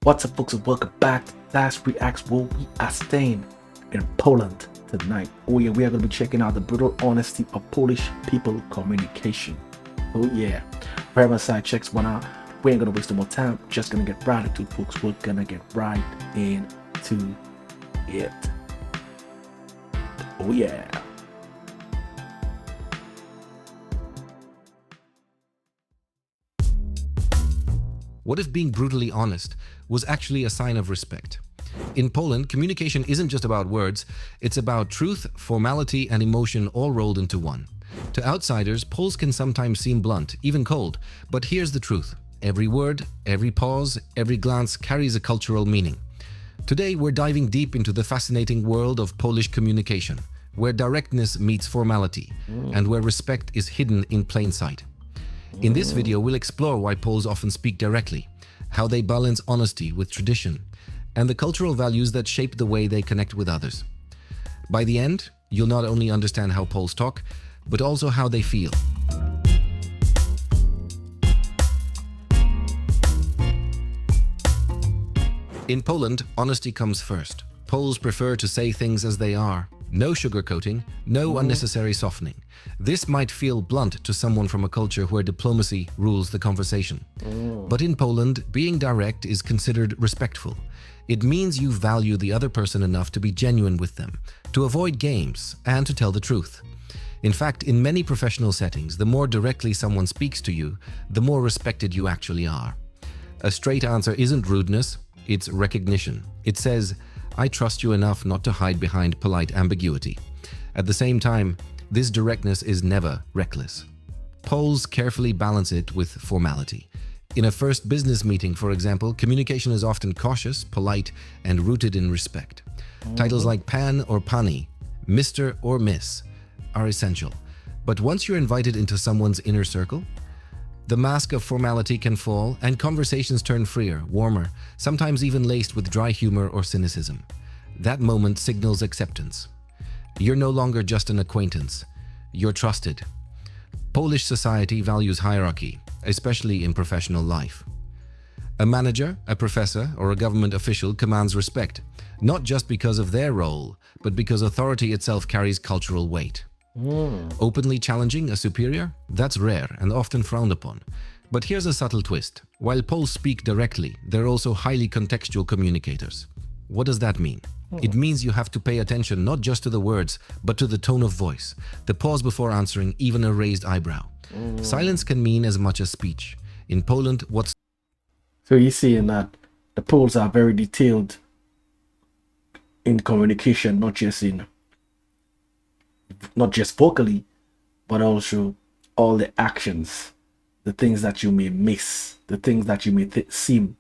What's up, folks, and welcome back to Dyce Reacts, where we are staying in Poland tonight. Oh yeah, we are going to be checking out the brutal honesty of Polish people communication. Oh yeah, very much side checks one out. We ain't going to waste no more time. Just going to get right into it, folks. We're going to get right into it. Oh yeah. What if being brutally honest was actually a sign of respect? In Poland, communication isn't just about words, it's about truth, formality, and emotion all rolled into one. To outsiders, Poles can sometimes seem blunt, even cold, but here's the truth. Every word, every pause, every glance carries a cultural meaning. Today, we're diving deep into the fascinating world of Polish communication, where directness meets formality, and where respect is hidden in plain sight. In this video, we'll explore why Poles often speak directly, how they balance honesty with tradition, and the cultural values that shape the way they connect with others. By the end, you'll not only understand how Poles talk, but also how they feel. In Poland, honesty comes first. Poles prefer to say things as they are. No sugarcoating, no unnecessary softening. This might feel blunt to someone from a culture where diplomacy rules the conversation. But in Poland, being direct is considered respectful. It means you value the other person enough to be genuine with them, to avoid games, and to tell the truth. In fact, in many professional settings, the more directly someone speaks to you, the more respected you actually are. A straight answer isn't rudeness, it's recognition. It says, I trust you enough not to hide behind polite ambiguity. At the same time, this directness is never reckless. Poles carefully balance it with formality. In a first business meeting, for example, communication is often cautious, polite, and rooted in respect. Titles like pan or pani, Mr. or Miss, are essential. But once you're invited into someone's inner circle, the mask of formality can fall and conversations turn freer, warmer, sometimes even laced with dry humor or cynicism. That moment signals acceptance. You're no longer just an acquaintance. You're trusted. Polish society values hierarchy, especially in professional life. A manager, a professor, or a government official commands respect, not just because of their role, but because authority itself carries cultural weight. Openly challenging a superior? That's rare and often frowned upon. But here's a subtle twist. While Poles speak directly, they're also highly contextual communicators. What does that mean? It means you have to pay attention not just to the words, but to the tone of voice, the pause before answering, even a raised eyebrow. Silence can mean as much as speech. In Poland, what's... So you're seeing that the Poles are very detailed in communication, not just vocally, but also all the actions, the things that you may miss, the things that you may seem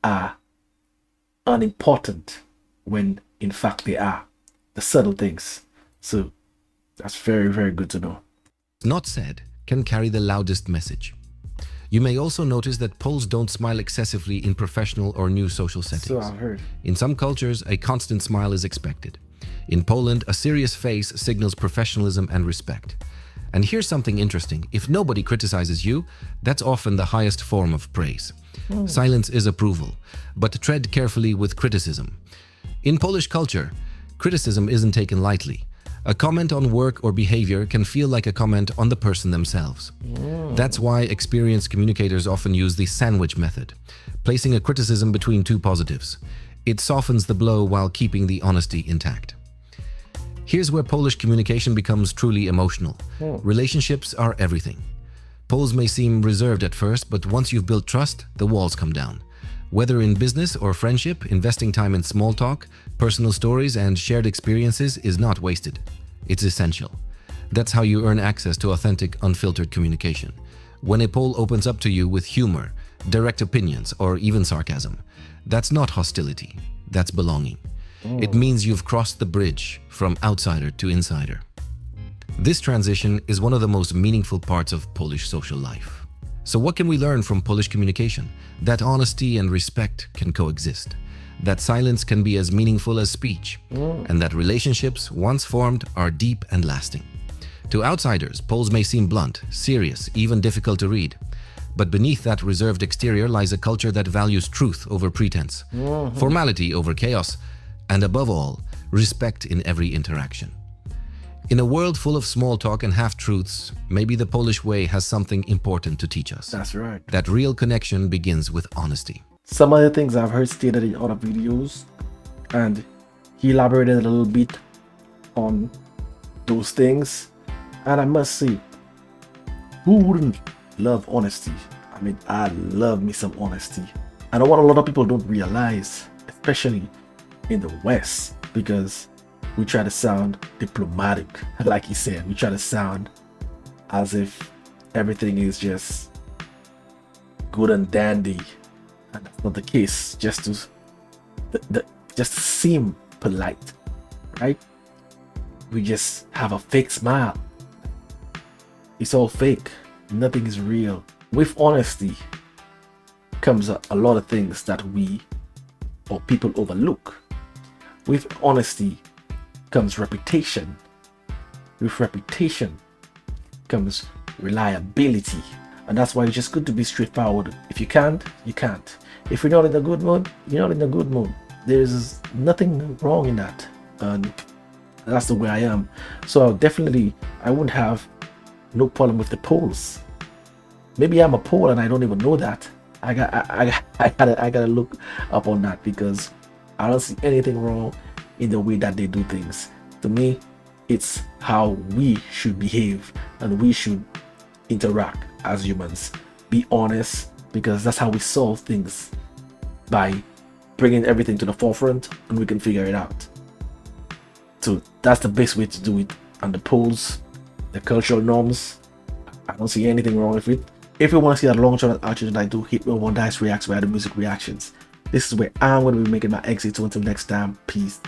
are unimportant when in fact they are, the subtle things. So that's very, very good to know. not said can carry the loudest message. You may also notice that Poles don't smile excessively in professional or new social settings. So I've heard. In some cultures, a constant smile is expected. In Poland, a serious face signals professionalism and respect. And here's something interesting. If nobody criticizes you, that's often the highest form of praise. Silence is approval, but tread carefully with criticism. In Polish culture, criticism isn't taken lightly. A comment on work or behavior can feel like a comment on the person themselves. That's why experienced communicators often use the sandwich method, placing a criticism between two positives. It softens the blow while keeping the honesty intact. Here's where Polish communication becomes truly emotional. Relationships are everything. Poles may seem reserved at first, but once you've built trust, the walls come down. Whether in business or friendship, investing time in small talk, personal stories, and shared experiences is not wasted. It's essential. That's how you earn access to authentic, unfiltered communication. When a Pole opens up to you with humor, direct opinions, or even sarcasm, that's not hostility, that's belonging. It means you've crossed the bridge from outsider to insider. This transition is one of the most meaningful parts of Polish social life. So what can we learn from Polish communication? That honesty and respect can coexist. That silence can be as meaningful as speech. And that relationships, once formed, are deep and lasting. To outsiders, Poles may seem blunt, serious, even difficult to read. But beneath that reserved exterior lies a culture that values truth over pretense, formality over chaos, and above all, respect in every interaction. In a world full of small talk and half-truths, maybe the Polish way has something important to teach us. That's right. That real connection begins with honesty. Some of the things I've heard stated in other videos, and he elaborated a little bit on those things, and I must say, who wouldn't love honesty? I mean, I love me some honesty. I know what a lot of people don't realize, especially in the West, because we try to sound diplomatic. Like he said, we try to sound as if everything is just good and dandy, and that's not the case. Just to seem polite, right? We just have a fake smile. It's all fake. Nothing is real. With honesty comes a lot of things that we or people overlook. With honesty comes reputation. With reputation comes reliability. And that's why it's just good to be straightforward. If you can't, you can't. If you're not in a good mood, you're not in a good mood. There's nothing wrong in that. And that's the way I am. So definitely, I wouldn't have no problem with the Poles. Maybe I'm a Pole and I don't even know that. I gotta look up on that, because I don't see anything wrong in the way that they do things. To me, it's how we should behave and we should interact as humans. Be honest, because that's how we solve things, by bringing everything to the forefront, and we can figure it out. So that's the best way to do it. And the Poles, the cultural norms, I don't see anything wrong with it. If you want to see that long-term outreach that I do, hit me on Dyce Reacts, where I do music reactions. This is where I'm going to be making my exit. So until next time, peace.